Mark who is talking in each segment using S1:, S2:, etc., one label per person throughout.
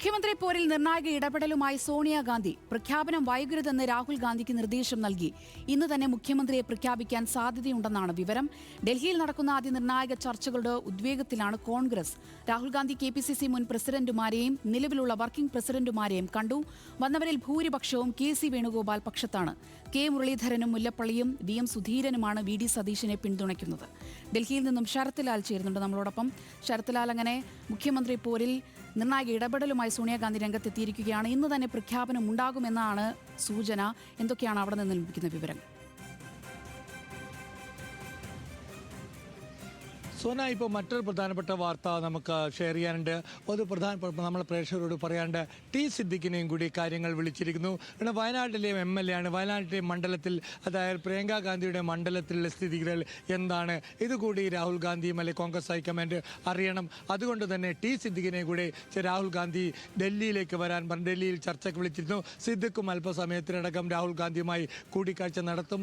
S1: മുഖ്യമന്ത്രി പോരിൽ നിർണായക ഇടപെടലുമായി സോണിയാഗാന്ധി. പ്രഖ്യാപനം വൈകരുതെന്ന് രാഹുൽ ഗാന്ധിക്ക് നിർദ്ദേശം നൽകി. ഇന്ന് തന്നെ മുഖ്യമന്ത്രിയെ പ്രഖ്യാപിക്കാൻ സാധ്യതയുണ്ടെന്നാണ് വിവരം. ഡൽഹിയിൽ നടക്കുന്ന അതിനിർണായക ചർച്ചകളുടെ ഉദ്വേഗത്തിലാണ് കോൺഗ്രസ്. രാഹുൽ ഗാന്ധി KPCC മുൻ പ്രസിഡന്റുമാരെയും നിലവിലുള്ള വർക്കിംഗ് പ്രസിഡന്റുമാരെയും കണ്ടു. വന്നവരിൽ ഭൂരിപക്ഷവും KC Venugopal പക്ഷത്താണ്. K മുരളീധരനും മുല്ലപ്പള്ളിയും DM സുധീരനുമാണ് VD സതീശനെ പിന്തുണയ്ക്കുന്നത്. ഡൽഹിയിൽ നിന്നും ശരത് ലാൽ ചേരുന്നുണ്ട് നമ്മളോടൊപ്പം. ശരത് ലാൽ, അങ്ങനെ മുഖ്യമന്ത്രി പോരിൽ നിർണായക ഇടപെടലുമായി സോണിയാഗാന്ധി രംഗത്തെത്തിയിരിക്കുകയാണ്. ഇന്ന് തന്നെ പ്രഖ്യാപനം ഉണ്ടാകുമെന്നാണ് സൂചന. എന്തൊക്കെയാണ് അവിടെ നിന്ന് ലഭിക്കുന്ന വിവരങ്ങൾ?
S2: സോന, ഇപ്പോൾ മറ്റൊരു പ്രധാനപ്പെട്ട വാർത്ത നമുക്ക് ഷെയർ ചെയ്യാനുണ്ട്. ഒരു പ്രധാനപ്പെട്ട നമ്മളെ പ്രേക്ഷകരോട് പറയാണ്ട് T സിദ്ദിഖിനെയും കൂടി കാര്യങ്ങൾ വിളിച്ചിരിക്കുന്നു. കാരണം വയനാട്ടിലെ MLA ആണ്. വയനാട്ടിലെ മണ്ഡലത്തിൽ, അതായത് പ്രിയങ്ക ഗാന്ധിയുടെ മണ്ഡലത്തിലുള്ള സ്ഥിതികൾ എന്താണ്, ഇതുകൂടി രാഹുൽ ഗാന്ധിയും അല്ലെങ്കിൽ കോൺഗ്രസ് ഹൈക്കമാൻഡ് അറിയണം. അതുകൊണ്ട് തന്നെ T സിദ്ദിഖിനെ കൂടി രാഹുൽ ഗാന്ധി ഡൽഹിയിലേക്ക് വരാൻ പറഞ്ഞ് ഡൽഹിയിൽ ചർച്ചയ്ക്ക് വിളിച്ചിരുന്നു. സിദ്ദിഖും അല്പസമയത്തിനടക്കം രാഹുൽ ഗാന്ധിയുമായി കൂടിക്കാഴ്ച നടത്തും.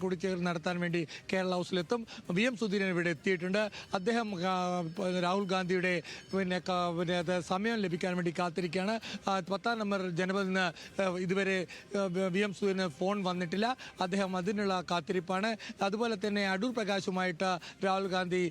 S2: കൂടിച്ചേർന്ന് നടത്താൻ വേണ്ടി കേരള ഹൗസിലെത്തും. VM സുധീരൻ ഇവിടെ എത്തിയിട്ടുണ്ട്. അദ്ദേഹം രാഹുൽ ഗാന്ധിയുടെ സമയം ലഭിക്കാൻ വേണ്ടി കാത്തിരിക്കുകയാണ്. 10ാം നമ്പർ ജനപദിൽ നിന്ന് ഇതുവരെ VM സുധീരന് ഫോൺ വന്നിട്ടില്ല. അദ്ദേഹം അതിനുള്ള കാത്തിരിപ്പാണ്. അതുപോലെ തന്നെ അടൂർ പ്രകാശുമായിട്ട് രാഹുൽ ഗാന്ധി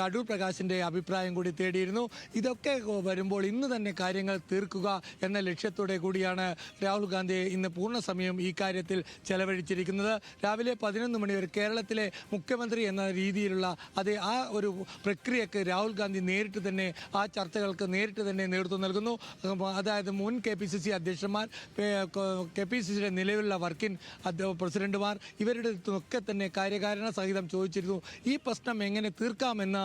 S2: അടൂർ പ്രകാശിൻ്റെ അഭിപ്രായം കൂടി തേടിയിരുന്നു. ഇതൊക്കെ വരുമ്പോൾ ഇന്ന് തന്നെ കാര്യങ്ങൾ തീർക്കുക എന്ന ലക്ഷ്യത്തോടെ കൂടിയാണ് രാഹുൽ ഗാന്ധി ഇന്ന് പൂർണ്ണ സമയം ഈ കാര്യത്തിൽ ചെലവഴിച്ചിരിക്കുന്നത്. രാവിലെ 11 മണി വരെ കേരളത്തിലെ മുഖ്യമന്ത്രി എന്ന രീതിയിലുള്ള ആ ഒരു പ്രക്രിയക്ക് രാഹുൽ ഗാന്ധി നേരിട്ട് തന്നെ ആ ചർച്ചകൾക്ക് നേരിട്ട് തന്നെ നേതൃത്വം നൽകുന്നു. അതായത് മുൻ KPCC അധ്യക്ഷന്മാർ, KPCCയുടെ നിലവിലുള്ള വർക്കിംഗ് പ്രസിഡന്റുമാർ, ഇവരുടെ ഒക്കെ തന്നെ കാര്യകാരണ സഹിതം ചോദിച്ചിരുന്നു. ഈ പ്രശ്നം എങ്ങനെ തീർക്കാമെന്ന്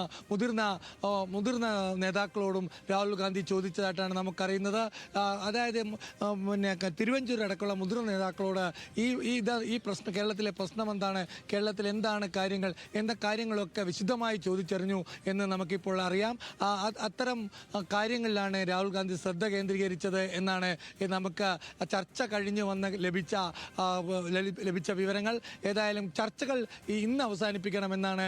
S2: മുതിർന്ന നേതാക്കളോടും രാഹുൽ ഗാന്ധി ചോദിച്ചതായിട്ടാണ് നമുക്കറിയുന്നത്. അതായത് തിരുവഞ്ചൂർ അടക്കമുള്ള മുതിർന്ന നേതാക്കളോട് ഈ പ്രശ്നം, കേരളത്തിലെ പ്രശ്നം എന്താണ്, കേരളത്തിൽ എന്താണ് കാര്യങ്ങൾ എന്ന കാര്യങ്ങളൊക്കെ വിശദമായി ചോദിച്ചറിഞ്ഞു എന്ന് നമുക്കിപ്പോൾ അറിയാം. അത്തരം കാര്യങ്ങളിലാണ് രാഹുൽ ഗാന്ധി ശ്രദ്ധ കേന്ദ്രീകരിച്ചത് എന്നാണ് നമുക്ക് ചർച്ച കഴിഞ്ഞു വന്ന് ലഭിച്ച വിവരങ്ങൾ. ഏതായാലും ചർച്ചകൾ ഇന്ന് അവസാനിപ്പിക്കണമെന്നാണ്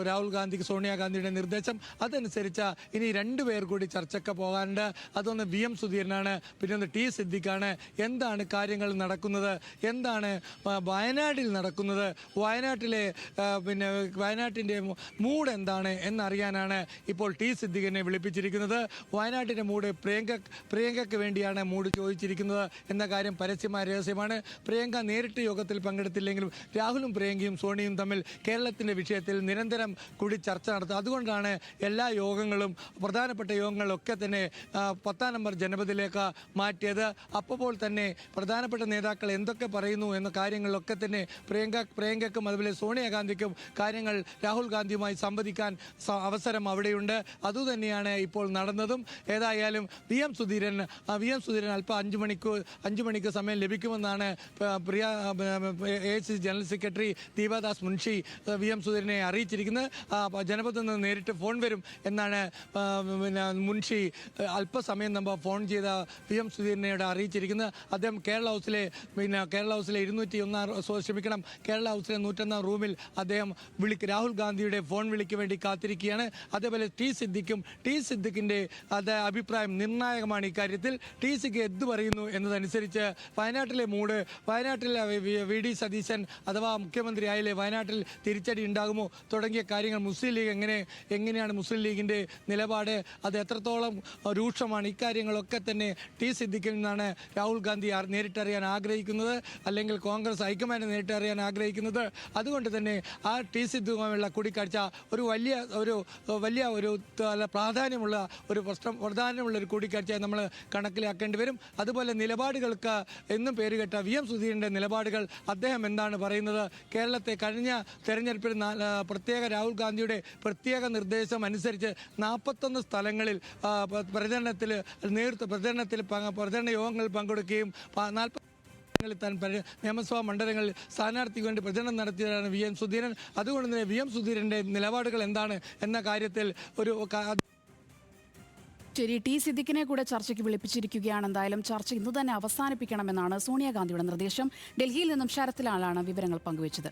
S2: രാഹുൽ ഗാന്ധിക്ക് സോണിയാഗാന്ധിയുടെ നിർദ്ദേശം. അതനുസരിച്ച് ഇനി 2 പേർ കൂടി ചർച്ചയ്ക്ക് പോകാനുണ്ട്. അതൊന്ന് VM സുധീരനാണ്, പിന്നെ ഒന്ന് T സിദ്ദിഖാണ്. എന്താണ് കാര്യങ്ങൾ നടക്കുന്നത്, എന്താണ് വയനാട്ടിൽ നടക്കുന്നത്, വയനാട്ടിൻ്റെ മൂഡ് എന്താണ് എന്നറിയാനാണ് ഇപ്പോൾ T സിദ്ദിഖിനെ വിളിപ്പിച്ചിരിക്കുന്നത്. വയനാട്ടിൻ്റെ മൂഡ് പ്രിയങ്കയ്ക്ക് വേണ്ടിയാണ് മൂഡ് ചോദിച്ചിരിക്കുന്നത് എന്ന കാര്യം പരസ്യമായ രഹസ്യമാണ്. പ്രിയങ്ക നേരിട്ട് യോഗത്തിൽ പങ്കെടുത്തില്ലെങ്കിലും രാഹുലും പ്രിയങ്കയും സോണിയും തമ്മിൽ കേരളത്തിൻ്റെ വിഷയത്തിൽ നിരന്തരം കൂടി ചർച്ച നടത്തും. അതുകൊണ്ടാണ് എല്ലാ യോഗങ്ങളും, പ്രധാനപ്പെട്ട യോഗങ്ങളൊക്കെ തന്നെ 10ാം നമ്പർ ജനപദിലേക്ക് മാറ്റിയത്. അപ്പോൾ തന്നെ പ്രധാനപ്പെട്ട നേതാക്കൾ എന്തൊക്കെ പറയുന്നു എന്ന കാര്യങ്ങളിലൊക്കെ തന്നെ പ്രിയങ്കയ്ക്കും അതുപോലെ സോണിയാഗാന്ധിക്കും കാര്യങ്ങൾ രാഹുൽ ഗാന്ധിയുമായി സംവദിക്കാൻ അവസരം അവിടെയുണ്ട്. അതുതന്നെയാണ് ഇപ്പോൾ നടന്നതും. ഏതായാലും VM സുധീരൻ അല്പം 5 മണിക്ക് സമയം ലഭിക്കുമെന്നാണ് AICC general secretary Deepa Das Munshi VM സുധീരനെ അറിയിച്ചിരിക്കുന്നത്. ജനപദിൽ നിന്ന് നേരിട്ട് ഫോൺ വരും എന്നാണ് മുൻഷി അല്പസമയം മുമ്പ് ഫോൺ ചെയ്ത VM സുധീരനോട് അറിയിച്ചിരിക്കുന്നത്. അദ്ദേഹം കേരള ഹൗസിലെ 101 റൂമിൽ അദ്ദേഹം രാഹുൽ ഗാന്ധിയുടെ ഫോൺ വിളിക്ക് വേണ്ടി കാത്തിരിക്കുകയാണ്. അതേപോലെ T സിദ്ദിഖിൻ്റെ അഭിപ്രായം നിർണായകമാണ് ഇക്കാര്യത്തിൽ. T സിദ്ദിഖ് എന്ത് പറയുന്നു എന്നതനുസരിച്ച് വയനാട്ടിലെ മൂഡ്, വയനാട്ടിലെ VD സതീശൻ അഥവാ മുഖ്യമന്ത്രി ആയാലേ വയനാട്ടിൽ തിരിച്ചടി ഉണ്ടാകുമോ തുടങ്ങിയ കാര്യങ്ങൾ, മുസ്ലിം ലീഗ് എങ്ങനെയാണ് മുസ്ലിം ലീഗിൻ്റെ നിലപാട്, അത് എത്രത്തോളം രൂക്ഷമാണ്, ഇക്കാര്യങ്ങളൊക്കെ തന്നെ T സിദ്ദിഖിൽ നിന്നാണ് രാഹുൽ ഗാന്ധി നേരിട്ടറിയാൻ ആഗ്രഹിക്കുന്നത്, അല്ലെങ്കിൽ കോൺഗ്രസ് ഹൈക്കമാൻഡ് നേരിട്ടറിയാൻ ആഗ്രഹിക്കുന്നത്. അതുകൊണ്ട് തന്നെ ആ T സിദ്ദിഖുമായുള്ള കൂടിക്കാഴ്ച ഒരു പ്രാധാന്യമുള്ള ഒരു കൂടിക്കാഴ്ചയായി നമ്മൾ കണക്കിലാക്കേണ്ടി വരും. അതുപോലെ നിലപാടുകൾക്ക് എന്നും പേരുകെട്ട VM സുധീരൻ്റെ നിലപാടുകൾ, അദ്ദേഹം എന്താണ് പറയുന്നത്, കേരളത്തെ കഴിഞ്ഞ തെരഞ്ഞെടുപ്പിൽ രാഹുൽ ഗാന്ധിയുടെ പ്രത്യേക നിർദ്ദേശം അനുസരിച്ച് 41 സ്ഥലങ്ങളിൽ പ്രചരണ യോഗങ്ങളിൽ പങ്കെടുക്കുകയും 40 നിയമസഭാ മണ്ഡലങ്ങളിൽ സ്ഥാനാർത്ഥിക്ക് വേണ്ടി പ്രചരണം നടത്തിയതാണ് VM സുധീരൻ. അതുകൊണ്ട് തന്നെ VM സുധീരൻ്റെ നിലപാടുകൾ എന്താണ് എന്ന കാര്യത്തിൽ
S1: ശരി, T സിദ്ദിഖിനെ കൂടെ ചർച്ചയ്ക്ക് വിളിപ്പിച്ചിരിക്കുകയാണ്. എന്തായാലും ചർച്ച ഇന്ന് തന്നെ അവസാനിപ്പിക്കണമെന്നാണ് സോണിയാഗാന്ധിയുടെ നിർദ്ദേശം. ഡൽഹിയിൽ നിന്നും ശരത് ലാലാണ് വിവരങ്ങൾ പങ്കുവച്ചത്.